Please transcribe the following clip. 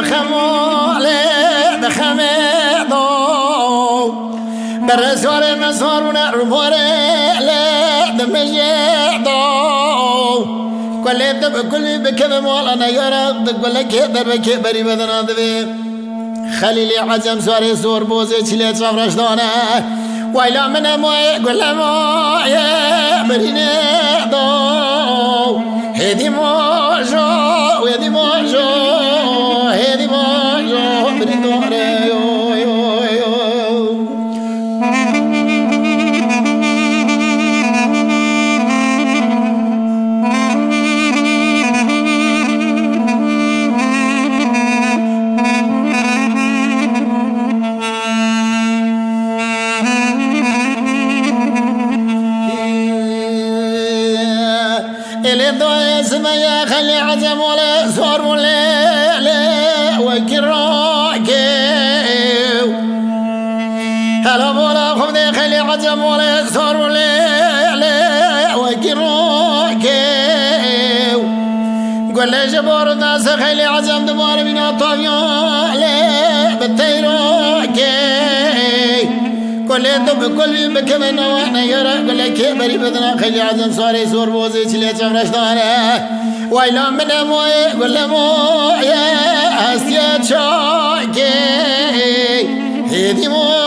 بخماله بخمدو برسول مسارنا عباره دمجدو كل دب كل بكم مولانا يا رب كل كبر بكبري بدنا دبي خليلي عزم سواري سور بوزي چلي صفرش دانه ويلا من موي قل موي برينه دو هدي موجو وهدي موجو هدي موجو بريدوره يو يو يو اللي ضايع سمايا خلي عزم ولا صور ولا لا وكراكي هلا ولا خذ خلي عزم ولا صور ولا لا وكراكي قول لي جبر الناس خلي عزم دمار بنا طايا لا بتيروكي كل دب كل بكمن وانا يرى كل كبري بدنا خلي عزم صاري سور بوزي چلي چمرش داره ويلا من موي كل موي اسيا چاكي هدي موي